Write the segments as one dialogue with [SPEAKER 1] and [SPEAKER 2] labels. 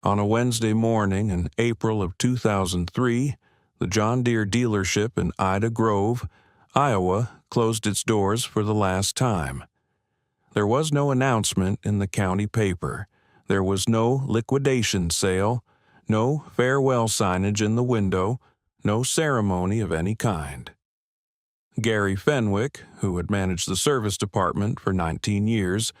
[SPEAKER 1] On a Wednesday morning in April of 2003, the John Deere dealership in Ida Grove, Iowa, closed its doors for the last time. There was no announcement in the county paper. There was no liquidation sale, no farewell signage in the window, no ceremony of any kind. Gary Fenwick, who had managed the service department for 19 years,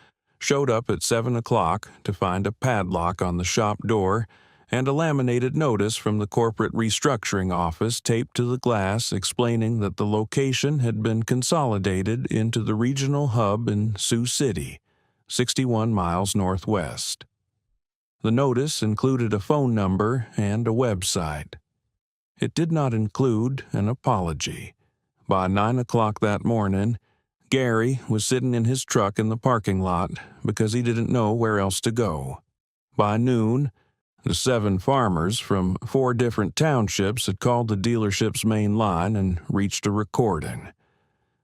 [SPEAKER 1] showed up at 7 o'clock to find a padlock on the shop door and a laminated notice from the corporate restructuring office taped to the glass explaining that the location had been consolidated into the regional hub in Sioux City, 61 miles northwest. The notice included a phone number and a website. It did not include an apology. By 9 o'clock that morning, Gary was sitting in his truck in the parking lot because he didn't know where else to go. By noon, the 7 farmers from 4 different townships had called the dealership's main line and reached a recording.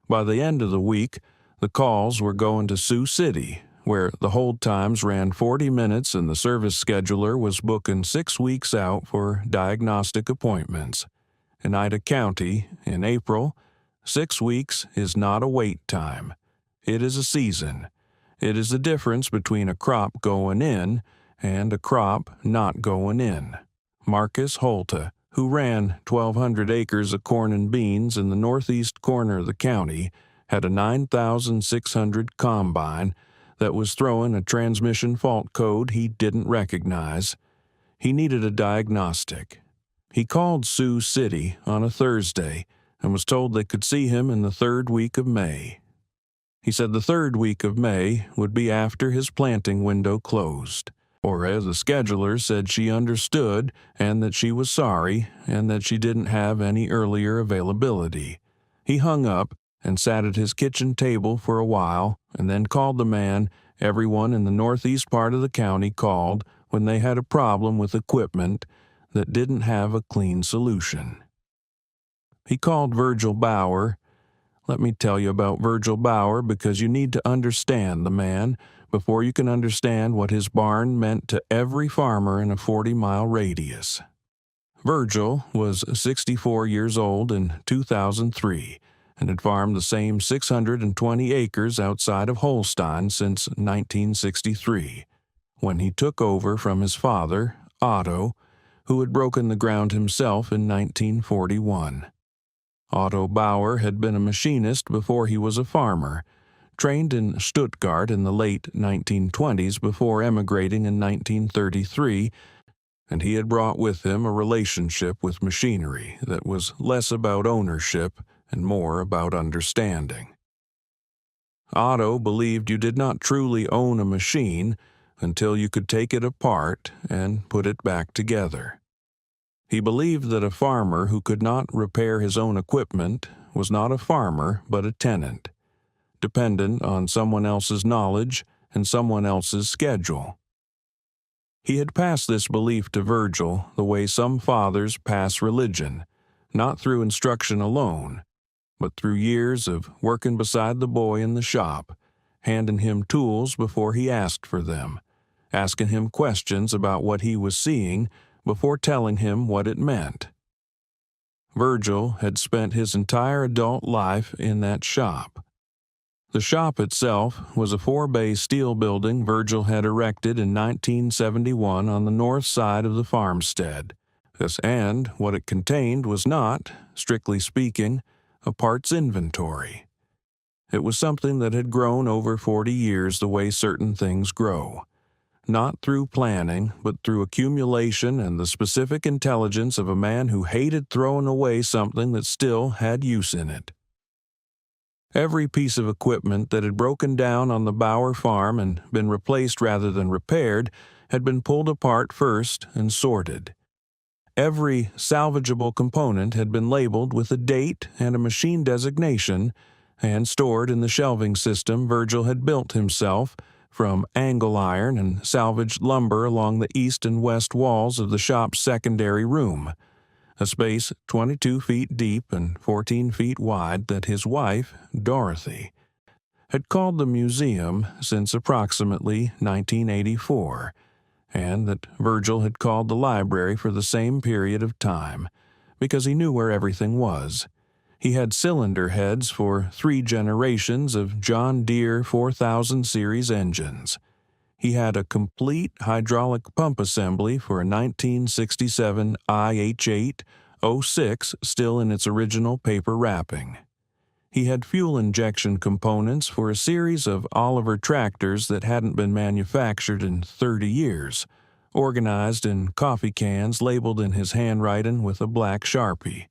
[SPEAKER 1] By the end of the week, the calls were going to Sioux City, where the hold times ran 40 minutes and the service scheduler was booking 6 weeks out for diagnostic appointments. In Ida County, in April, 6 weeks is not a wait time. It is a season. It is the difference between a crop going in and a crop not going in. Marcus Holta, who ran 1,200 acres of corn and beans in the northeast corner of the county, had a 9,600 combine that was throwing a transmission fault code he didn't recognize. He needed a diagnostic. He called Sioux City on a Thursday and was told they could see him in the 3rd week of May. He said the 3rd week of May would be after his planting window closed, or as the scheduler said she understood and that she was sorry and that she didn't have any earlier availability. He hung up and sat at his kitchen table for a while and then called the man everyone in the northeast part of the county called when they had a problem with equipment that didn't have a clean solution. He called Virgil Bauer. Let me tell you about Virgil Bauer because you need to understand the man before you can understand what his barn meant to every farmer in a 40-mile radius. Virgil was 64 years old in 2003 and had farmed the same 620 acres outside of Holstein since 1963, when he took over from his father, Otto, who had broken the ground himself in 1941. Otto Bauer had been a machinist before he was a farmer, trained in Stuttgart in the late 1920s before emigrating in 1933, and he had brought with him a relationship with machinery that was less about ownership and more about understanding. Otto believed you did not truly own a machine until you could take it apart and put it back together. He believed that a farmer who could not repair his own equipment was not a farmer but a tenant, dependent on someone else's knowledge and someone else's schedule. He had passed this belief to Virgil the way some fathers pass religion, not through instruction alone, but through years of working beside the boy in the shop, handing him tools before he asked for them, asking him questions about what he was seeing before telling him what it meant. Virgil had spent his entire adult life in that shop. The shop itself was a 4-bay steel building Virgil had erected in 1971 on the north side of the farmstead. And what it contained was not, strictly speaking, a parts inventory. It was something that had grown over 40 years the way certain things grow. Not through planning, but through accumulation and the specific intelligence of a man who hated throwing away something that still had use in it. Every piece of equipment that had broken down on the Bauer farm and been replaced rather than repaired had been pulled apart first and sorted. Every salvageable component had been labeled with a date and a machine designation and stored in the shelving system Virgil had built himself from angle iron and salvaged lumber along the east and west walls of the shop's secondary room, a space 22 feet deep and 14 feet wide that his wife, Dorothy, had called the museum since approximately 1984, and that Virgil had called the library for the same period of time, because he knew where everything was. He had cylinder heads for 3 generations of John Deere 4000 series engines. He had a complete hydraulic pump assembly for a 1967 IH8-06 still in its original paper wrapping. He had fuel injection components for a series of Oliver tractors that hadn't been manufactured in 30 years, organized in coffee cans labeled in his handwriting with a black Sharpie.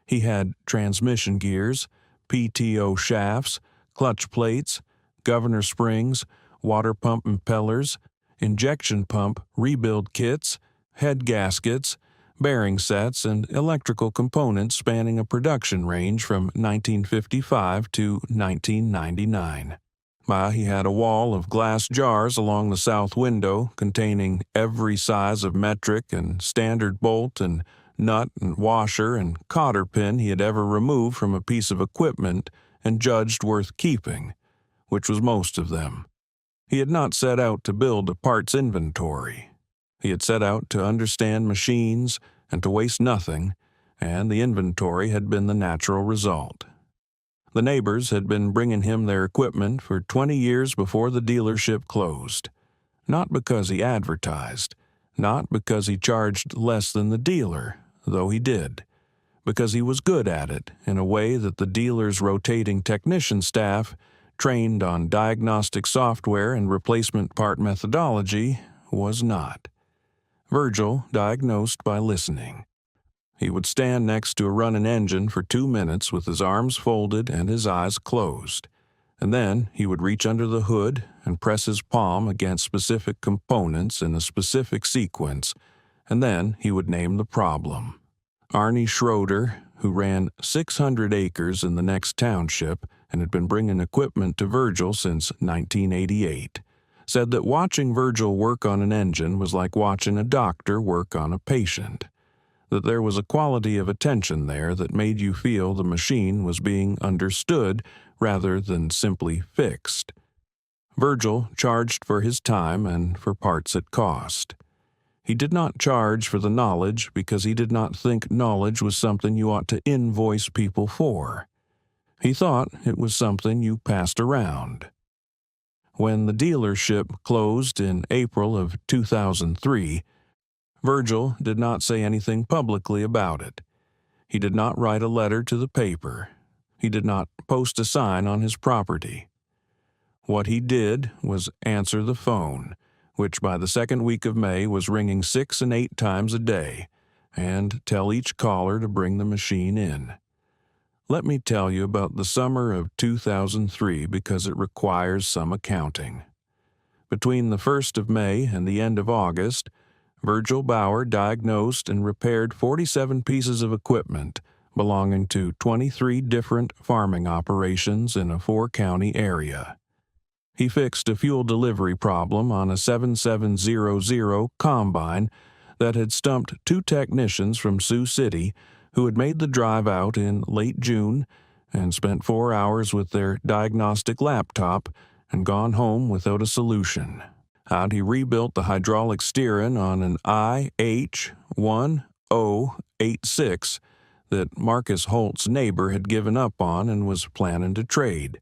[SPEAKER 1] He had transmission gears, PTO shafts, clutch plates, governor springs, water pump impellers, injection pump rebuild kits, head gaskets, bearing sets, and electrical components spanning a production range from 1955 to 1999. He had a wall of glass jars along the south window containing every size of metric and standard bolt and nut and washer and cotter pin he had ever removed from a piece of equipment and judged worth keeping, which was most of them. He had not set out to build a parts inventory. He had set out to understand machines and to waste nothing, and the inventory had been the natural result. The neighbors had been bringing him their equipment for 20 years before the dealership closed, not because he advertised, not because he charged less than the dealer, though he did, because he was good at it in a way that the dealer's rotating technician staff, trained on diagnostic software and replacement part methodology, was not. Virgil diagnosed by listening. He would stand next to a running engine for 2 minutes with his arms folded and his eyes closed, and then he would reach under the hood and press his palm against specific components in a specific sequence, and then he would name the problem. Arnie Schroeder, who ran 600 acres in the next township and had been bringing equipment to Virgil since 1988, said that watching Virgil work on an engine was like watching a doctor work on a patient, that there was a quality of attention there that made you feel the machine was being understood rather than simply fixed. Virgil charged for his time and for parts at cost. He did not charge for the knowledge because he did not think knowledge was something you ought to invoice people for. He thought it was something you passed around. When the dealership closed in April of 2003, Virgil did not say anything publicly about it. He did not write a letter to the paper. He did not post a sign on his property. What he did was answer the phone, which by the second week of May was ringing 6 and 8 times a day, and tell each caller to bring the machine in. Let me tell you about the summer of 2003 because it requires some accounting. Between the 1st of May and the end of August, Virgil Bauer diagnosed and repaired 47 pieces of equipment belonging to 23 different farming operations in a 4-county area. He fixed a fuel delivery problem on a 7700 combine that had stumped 2 technicians from Sioux City who had made the drive out in late June and spent 4 hours with their diagnostic laptop and gone home without a solution. He rebuilt the hydraulic steering on an IH1086 that Marcus Holt's neighbor had given up on and was planning to trade.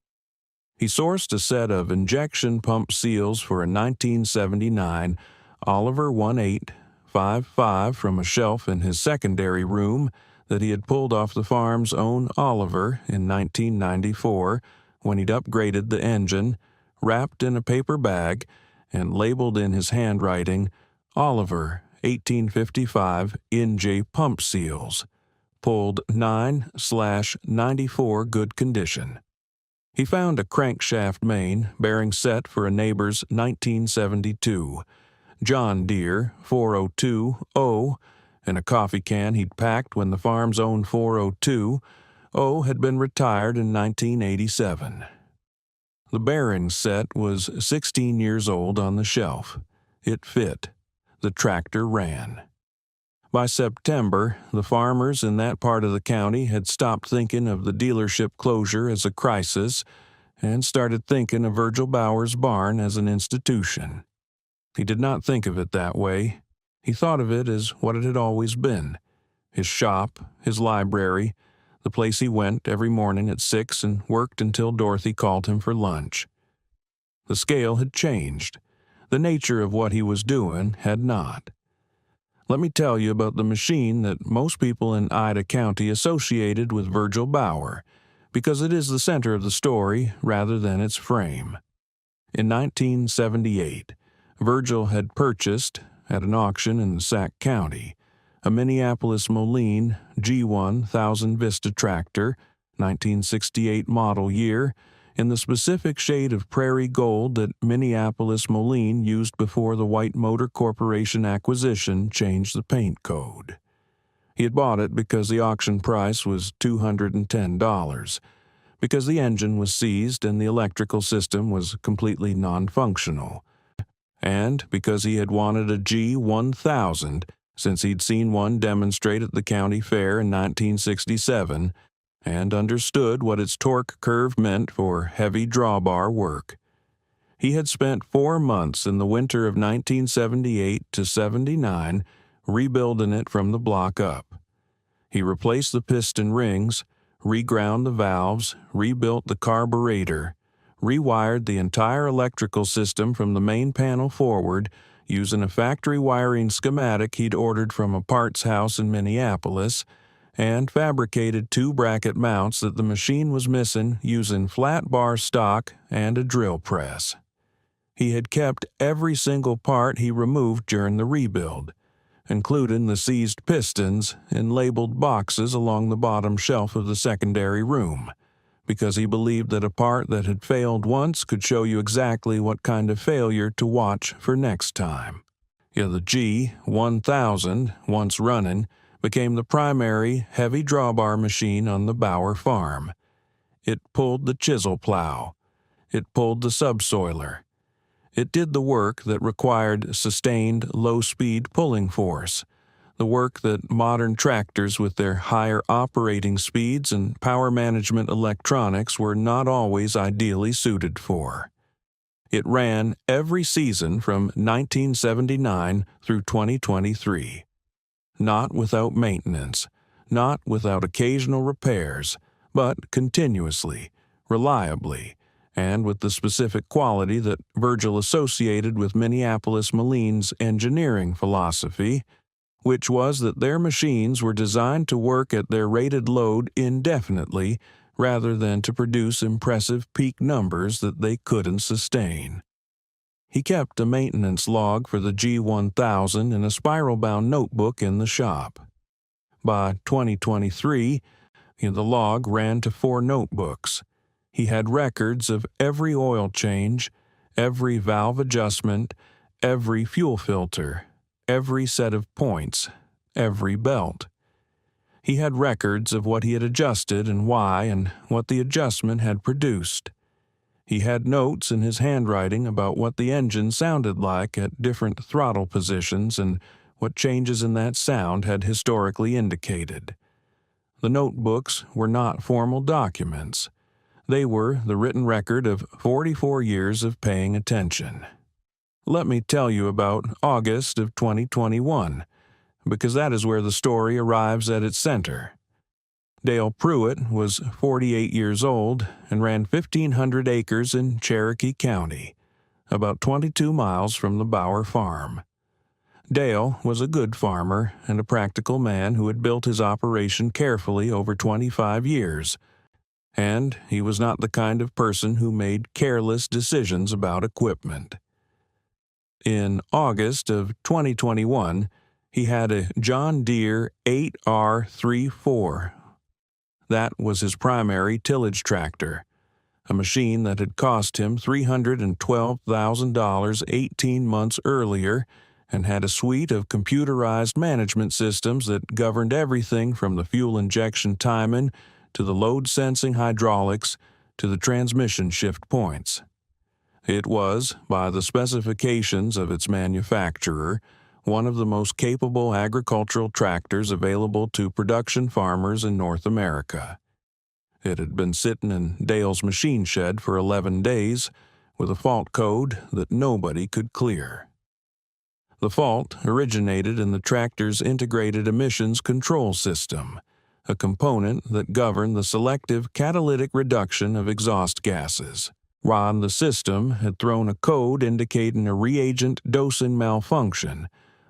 [SPEAKER 1] He sourced a set of injection pump seals for a 1979 Oliver 1855 from a shelf in his secondary room that he had pulled off the farm's own Oliver in 1994 when he'd upgraded the engine, wrapped in a paper bag, and labeled in his handwriting, Oliver 1855 NJ pump seals, pulled 9/94 good condition. He found a crankshaft main bearing set for a neighbor's 1972 John Deere 402-0, and a coffee can he'd packed when the farm's own 402-0 had been retired in 1987. The bearing set was 16 years old on the shelf. It fit. The tractor ran. By September, the farmers in that part of the county had stopped thinking of the dealership closure as a crisis and started thinking of Virgil Bauer's barn as an institution. He did not think of it that way. He thought of it as what it had always been: his shop, his library, the place he went every morning at 6 and worked until Dorothy called him for lunch. The scale had changed. The nature of what he was doing had not. Let me tell you about the machine that most people in Ida County associated with Virgil Bauer, because it is the center of the story rather than its frame. In 1978, Virgil had purchased, at an auction in Sac County, a Minneapolis Moline G1 1000 Vista tractor, 1968 model year, in the specific shade of prairie gold that Minneapolis Moline used before the White Motor Corporation acquisition changed the paint code. He had bought it because the auction price was $210, because the engine was seized and the electrical system was completely non-functional, and because he had wanted a G1000 since he'd seen one demonstrate at the county fair in 1967 and understood what its torque curve meant for heavy drawbar work. He had spent 4 months in the winter of 1978 to 79 rebuilding it from the block up. He replaced the piston rings, reground the valves, rebuilt the carburetor, rewired the entire electrical system from the main panel forward using a factory wiring schematic he'd ordered from a parts house in Minneapolis, and fabricated 2 bracket mounts that the machine was missing using flat bar stock and a drill press. He had kept every single part he removed during the rebuild, including the seized pistons, in labeled boxes along the bottom shelf of the secondary room, because he believed that a part that had failed once could show you exactly what kind of failure to watch for next time. The G1000, once running, became the primary heavy drawbar machine on the Bauer farm. It pulled the chisel plow. It pulled the subsoiler. It did the work that required sustained, low-speed pulling force, the work that modern tractors with their higher operating speeds and power management electronics were not always ideally suited for. It ran every season from 1979 through 2023. Not without maintenance, not without occasional repairs, but continuously, reliably, and with the specific quality that Virgil associated with Minneapolis Moline's engineering philosophy, which was that their machines were designed to work at their rated load indefinitely rather than to produce impressive peak numbers that they couldn't sustain. He kept a maintenance log for the G1000 in a spiral-bound notebook in the shop. By 2023, the log ran to 4 notebooks. He had records of every oil change, every valve adjustment, every fuel filter, every set of points, every belt. He had records of what he had adjusted and why and what the adjustment had produced. He had notes in his handwriting about what the engine sounded like at different throttle positions and what changes in that sound had historically indicated. The notebooks were not formal documents. They were the written record of 44 years of paying attention. Let me tell you about August of 2021, because that is where the story arrives at its center. Dale Pruitt was 48 years old and ran 1,500 acres in Cherokee County, about 22 miles from the Bauer farm. Dale was a good farmer and a practical man who had built his operation carefully over 25 years, and he was not the kind of person who made careless decisions about equipment. In August of 2021, he had a John Deere 8R34. That was his primary tillage tractor, a machine that had cost him $312,000 18 months earlier and had a suite of computerized management systems that governed everything from the fuel injection timing to the load-sensing hydraulics to the transmission shift points. It was, by the specifications of its manufacturer, one of the most capable agricultural tractors available to production farmers in North America. It had been sitting in Dale's machine shed for 11 days with a fault code that nobody could clear. The fault originated in the tractor's integrated emissions control system, a component that governed the selective catalytic reduction of exhaust gases. Ron, the system, had thrown a code indicating a reagent dosing malfunction,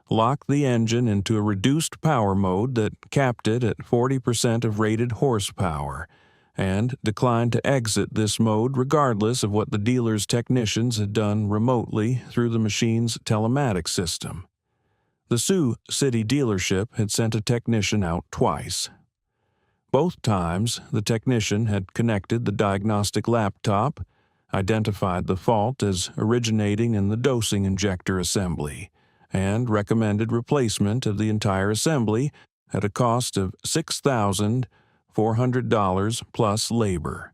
[SPEAKER 1] locked the engine into a reduced power mode that capped it at 40% of rated horsepower, and declined to exit this mode regardless of what the dealer's technicians had done remotely through the machine's telematics system. The Sioux City dealership had sent a technician out twice. Both times, the technician had connected the diagnostic laptop, identified the fault as originating in the dosing injector assembly, and recommended replacement of the entire assembly at a cost of $6,400 plus labor.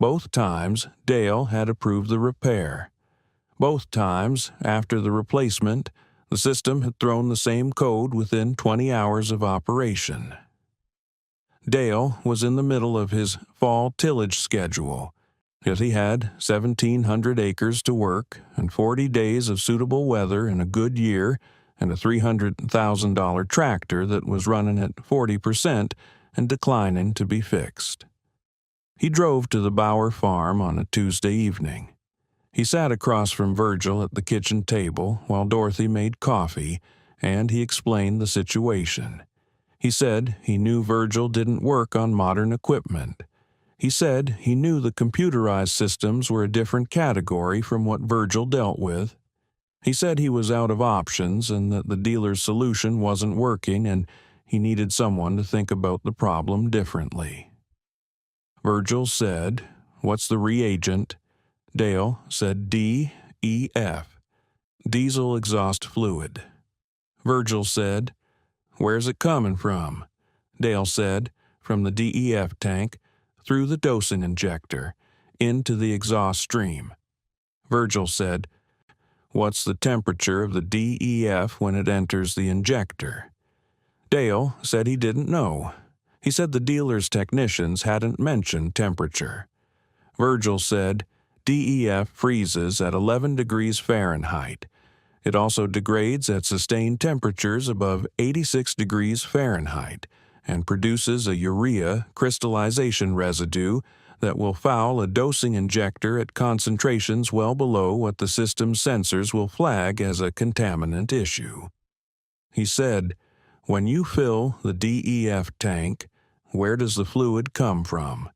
[SPEAKER 1] Both times, Dale had approved the repair. Both times, after the replacement, the system had thrown the same code within 20 hours of operation. Dale was in the middle of his fall tillage schedule, yet he had 1,700 acres to work and 40 days of suitable weather in a good year and a $300,000 tractor that was running at 40% and declining to be fixed. He drove to the Bauer farm on a Tuesday evening. He sat across from Virgil at the kitchen table while Dorothy made coffee, and he explained the situation. He said he knew Virgil didn't work on modern equipment. He said he knew the computerized systems were a different category from what Virgil dealt with. He said he was out of options and that the dealer's solution wasn't working and he needed someone to think about the problem differently. Virgil said, "What's the reagent?" Dale said DEF, diesel exhaust fluid. Virgil said, "Where's it coming from?" Dale said, "From the DEF tank, through the dosing injector, into the exhaust stream." Virgil said, "What's the temperature of the DEF when it enters the injector?" Dale said he didn't know. He said the dealer's technicians hadn't mentioned temperature. Virgil said, DEF freezes at 11 degrees Fahrenheit. It also degrades at sustained temperatures above 86 degrees Fahrenheit and produces a urea crystallization residue that will foul a dosing injector at concentrations well below what the system's sensors will flag as a contaminant issue. He said, "When you fill the DEF tank, where does the fluid come from?"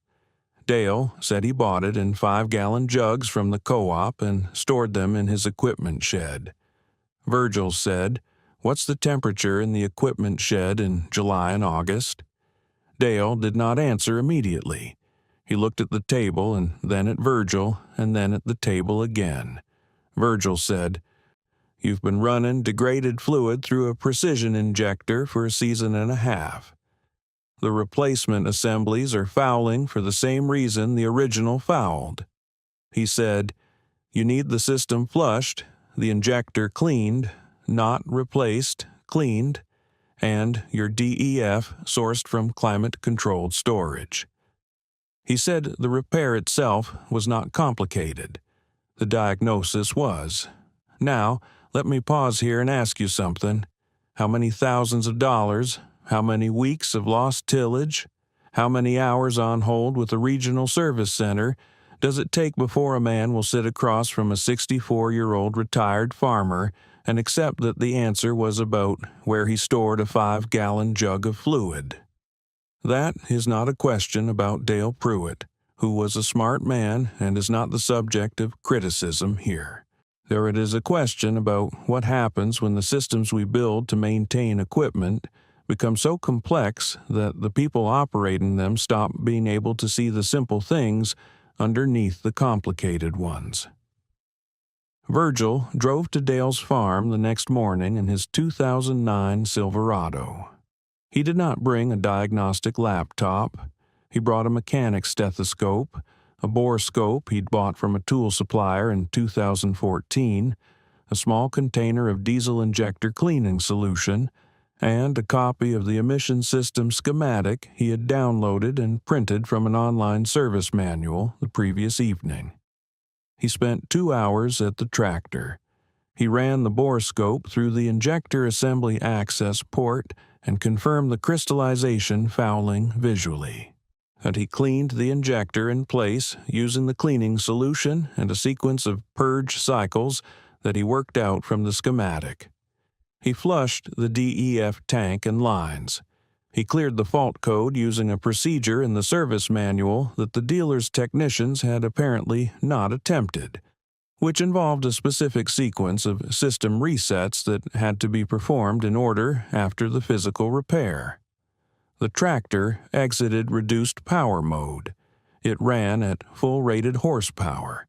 [SPEAKER 1] Dale said he bought it in 5-gallon jugs from the co-op and stored them in his equipment shed. Virgil said, "What's the temperature in the equipment shed in July and August?" Dale did not answer immediately. He looked at the table and then at Virgil and then at the table again. Virgil said, "You've been running degraded fluid through a precision injector for a season and a half. The replacement assemblies are fouling for the same reason the original fouled." He said, "You need the system flushed, the injector cleaned, not replaced, cleaned, and your DEF sourced from climate-controlled storage." He said the repair itself was not complicated. The diagnosis was. Now, let me pause here and ask you something. How many thousands of dollars, how many weeks of lost tillage, how many hours on hold with a regional service center does it take before a man will sit across from a 64-year-old retired farmer and accept that the answer was about where he stored a 5-gallon jug of fluid? That is not a question about Dale Pruitt, who was a smart man and is not the subject of criticism here. There it is a question about what happens when the systems we build to maintain equipment become so complex that the people operating them stop being able to see the simple things underneath the complicated ones. Virgil drove to Dale's farm the next morning in his 2009 Silverado. He did not bring a diagnostic laptop. He brought a mechanic's stethoscope, a bore scope he'd bought from a tool supplier in 2014, a small container of diesel injector cleaning solution, and a copy of the emission system schematic he had downloaded and printed from an online service manual the previous evening. He spent 2 hours at the tractor. He ran the borescope through the injector assembly access port and confirmed the crystallization fouling visually. And he cleaned the injector in place using the cleaning solution and a sequence of purge cycles that he worked out from the schematic. He flushed the DEF tank and lines. He cleared the fault code using a procedure in the service manual that the dealer's technicians had apparently not attempted, which involved a specific sequence of system resets that had to be performed in order after the physical repair. The tractor exited reduced power mode. It ran at full rated horsepower.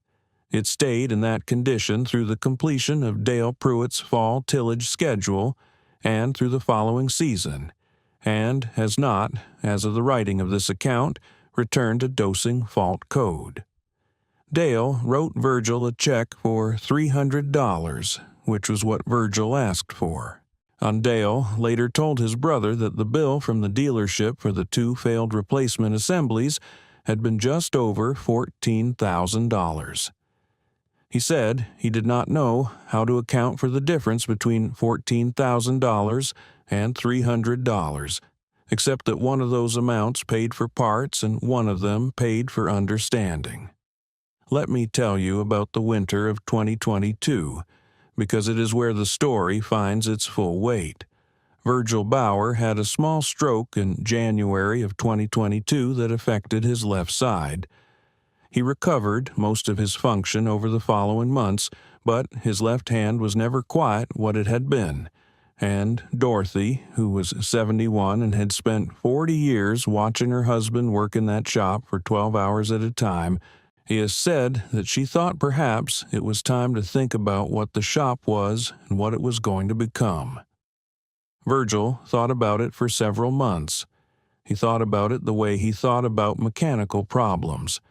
[SPEAKER 1] It stayed in that condition through the completion of Dale Pruitt's fall tillage schedule and through the following season, and has not, as of the writing of this account, returned to dosing fault code. Dale wrote Virgil a check for $300, which was what Virgil asked for. Dale later told his brother that the bill from the dealership for the 2 failed replacement assemblies had been just over $14,000. He said he did not know how to account for the difference between $14,000 and $300, except that one of those amounts paid for parts and one of them paid for understanding. Let me tell you about the winter of 2022, because it is where the story finds its full weight. Virgil Bauer had a small stroke in January of 2022 that affected his left side. He recovered most of his function over the following months, but his left hand was never quite what it had been. And Dorothy, who was 71 and had spent 40 years watching her husband work in that shop for 12 hours at a time, he has said that she thought perhaps it was time to think about what the shop was and what it was going to become. Virgil thought about it for several months. He thought about it the way he thought about mechanical problems,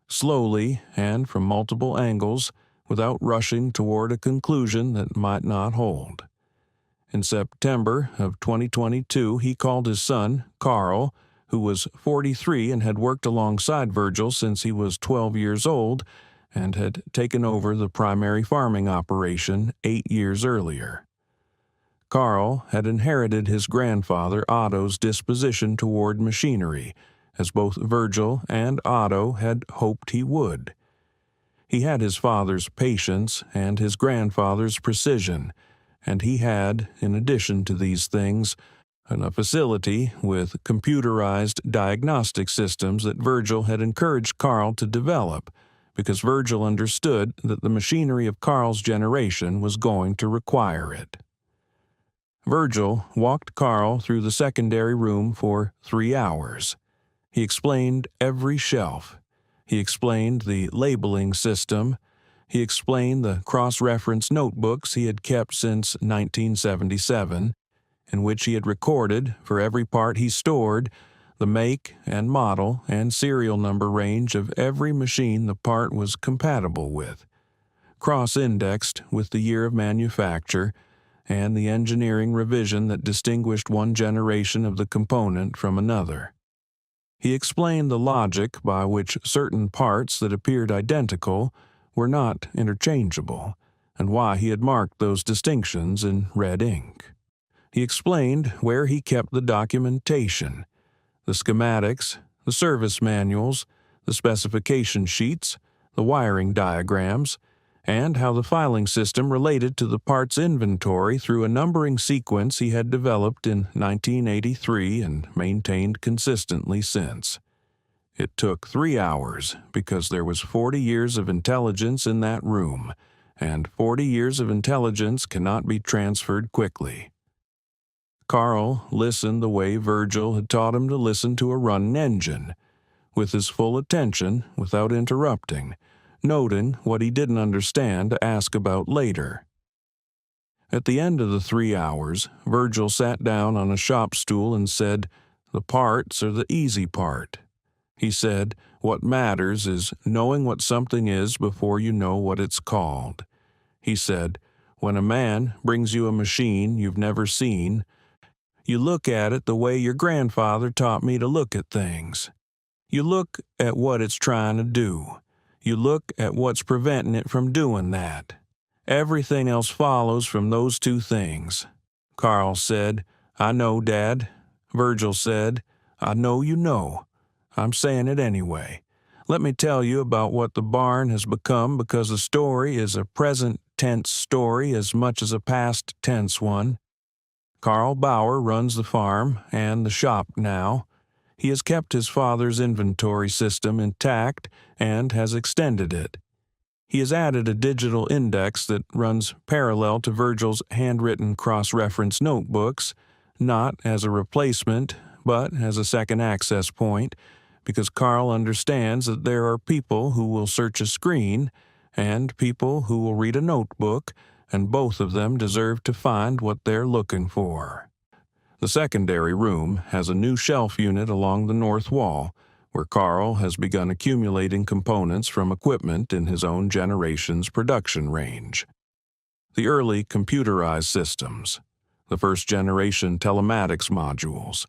[SPEAKER 1] slowly and from multiple angles, without rushing toward a conclusion that might not hold. In September of 2022, he called his son, Carl, who was 43 and had worked alongside Virgil since he was 12 years old and had taken over the primary farming operation 8 years earlier. Carl had inherited his grandfather Otto's disposition toward machinery, as both Virgil and Otto had hoped he would. He had his father's patience and his grandfather's precision, and he had, in addition to these things, a facility with computerized diagnostic systems that Virgil had encouraged Carl to develop, because Virgil understood that the machinery of Carl's generation was going to require it. Virgil walked Carl through the secondary room for 3 hours. He explained every shelf. He explained the labeling system. He explained the cross-reference notebooks he had kept since 1977, in which he had recorded, for every part he stored, the make and model and serial number range of every machine the part was compatible with, cross-indexed with the year of manufacture and the engineering revision that distinguished one generation of the component from another. He explained the logic by which certain parts that appeared identical were not interchangeable, and why he had marked those distinctions in red ink. He explained where he kept the documentation, the schematics, the service manuals, the specification sheets, the wiring diagrams, and how the filing system related to the parts inventory through a numbering sequence he had developed in 1983 and maintained consistently since. It took 3 hours because there was 40 years of intelligence in that room, and 40 years of intelligence cannot be transferred quickly. Carl listened the way Virgil had taught him to listen to a running engine, with his full attention without interrupting, noting what he didn't understand to ask about later. At the end of the 3 hours, Virgil sat down on a shop stool and said, "The parts are the easy part." He said, "What matters is knowing what something is before you know what it's called." He said, "When a man brings you a machine you've never seen, you look at it the way your grandfather taught me to look at things. You look at what it's trying to do. You look at what's preventing it from doing that. Everything else follows from those two things. Carl said, "I know, Dad." Virgil said, "I know you know. I'm saying it anyway. Let me tell you about what the barn has become, because the story is a present tense story as much as a past tense one. Carl Bauer runs the farm and the shop now. He has kept his father's inventory system intact and has extended it. He has added a digital index that runs parallel to Virgil's handwritten cross-reference notebooks, not as a replacement, but as a second access point, because Carl understands that there are people who will search a screen and people who will read a notebook, and both of them deserve to find what they're looking for. The secondary room has a new shelf unit along the north wall, where Carl has begun accumulating components from equipment in his own generation's production range. The early computerized systems, the first-generation telematics modules,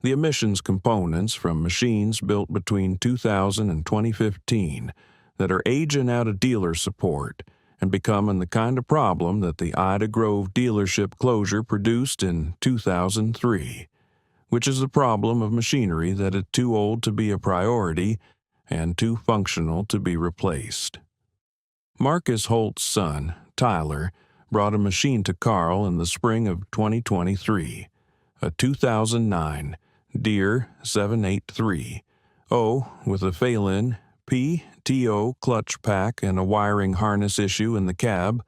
[SPEAKER 1] the emissions components from machines built between 2000 and 2015 that are aging out of dealer support and becoming the kind of problem that the Ida Grove dealership closure produced in 2003. Which is the problem of machinery that is too old to be a priority and too functional to be replaced. Marcus Holt's son, Tyler, brought a machine to Carl in the spring of 2023, a 2009 Deere 783-0 with a Phelan PTO clutch pack and a wiring harness issue in the cab,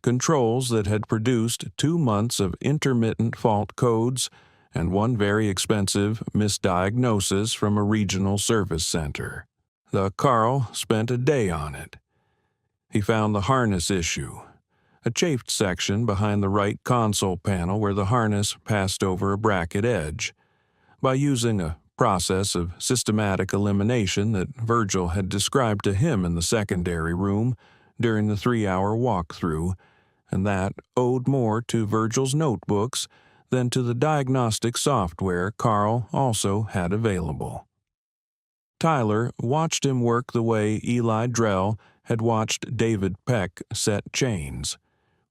[SPEAKER 1] controls that had produced 2 months of intermittent fault codes and one very expensive misdiagnosis from a regional service center. Carl spent a day on it. He found the harness issue, a chafed section behind the right console panel where the harness passed over a bracket edge. By using a process of systematic elimination that Virgil had described to him in the secondary room during the 3-hour walkthrough, and that owed more to Virgil's notebooks than to the diagnostic software Carl also had available. Tyler watched him work the way Eli Drell had watched David Peck set chains,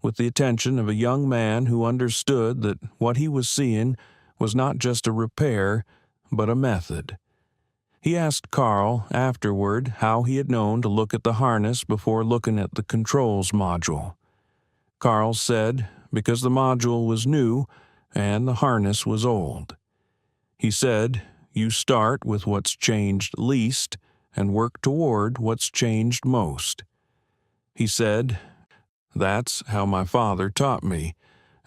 [SPEAKER 1] with the attention of a young man who understood that what he was seeing was not just a repair, but a method. He asked Carl afterward how he had known to look at the harness before looking at the controls module. Carl said, because the module was new and the harness was old. He said, you start with what's changed least and work toward what's changed most. He said, that's how my father taught me,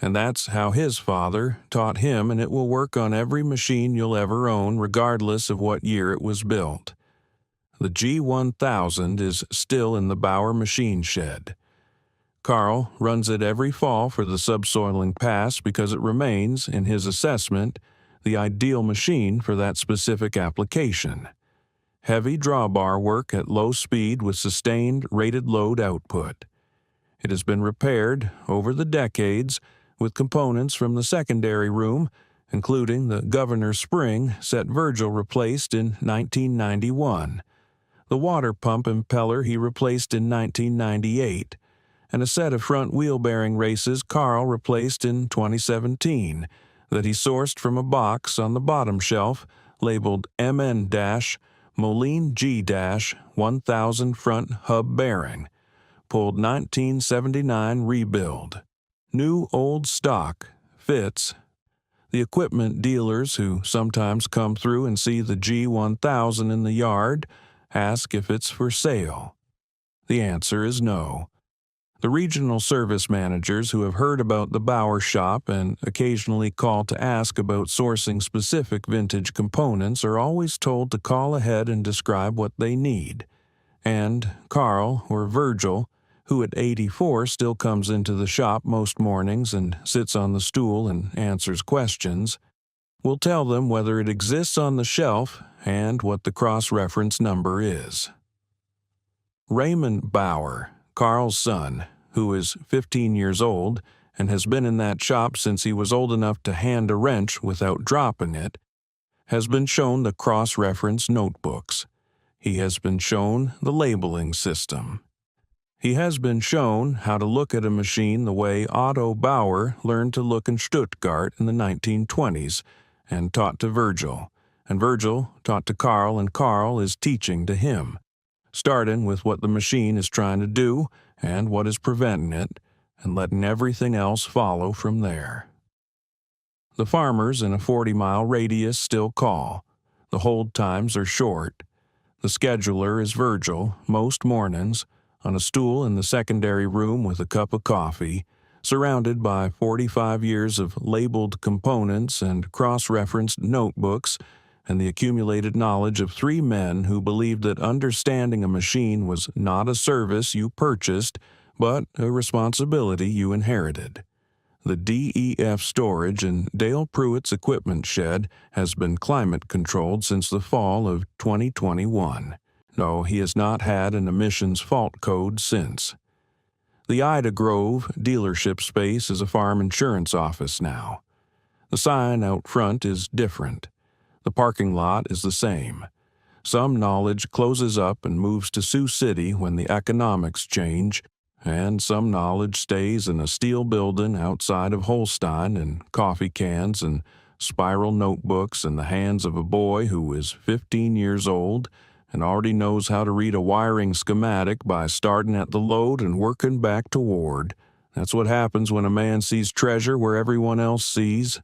[SPEAKER 1] and that's how his father taught him, and it will work on every machine you'll ever own, regardless of what year it was built. The G1000 is still in the Bauer machine shed. Carl runs it every fall for the subsoiling pass because it remains, in his assessment, the ideal machine for that specific application. Heavy drawbar work at low speed with sustained rated load output. It has been repaired over the decades with components from the secondary room, including the governor spring set Virgil replaced in 1991, the water pump impeller he replaced in 1998, and a set of front wheel bearing races Carl replaced in 2017 that he sourced from a box on the bottom shelf labeled MN-Moline G-1000 front hub bearing, pulled 1979 rebuild. New old stock, fits. The equipment dealers who sometimes come through and see the G1000 in the yard ask if it's for sale. The answer is no. The regional service managers who have heard about the Bauer shop and occasionally call to ask about sourcing specific vintage components are always told to call ahead and describe what they need. And Carl or Virgil, who at 84 still comes into the shop most mornings and sits on the stool and answers questions, will tell them whether it exists on the shelf and what the cross-reference number is. Raymond Bauer, Carl's son, who is 15 years old and has been in that shop since he was old enough to hand a wrench without dropping it, has been shown the cross-reference notebooks. He has been shown the labeling system. He has been shown how to look at a machine the way Otto Bauer learned to look in Stuttgart in the 1920s and taught to Virgil, and Virgil taught to Carl, and Carl is teaching to him, starting with what the machine is trying to do and what is preventing it, and letting everything else follow from there. The farmers in a 40-mile radius still call. The hold times are short. The scheduler is Virgil, most mornings, on a stool in the secondary room with a cup of coffee, surrounded by 45 years of labeled components and cross-referenced notebooks, and the accumulated knowledge of 3 men who believed that understanding a machine was not a service you purchased, but a responsibility you inherited. The DEF storage in Dale Pruitt's equipment shed has been climate-controlled since the fall of 2021, though he has not had an emissions fault code since. The Ida Grove dealership space is a farm insurance office now. The sign out front is different. The parking lot is the same. Some knowledge closes up and moves to Sioux City when the economics change, and some knowledge stays in a steel building outside of Holstein in coffee cans and spiral notebooks in the hands of a boy who is 15 years old and already knows how to read a wiring schematic by starting at the load and working back toward. That's what happens when a man sees treasure where everyone else sees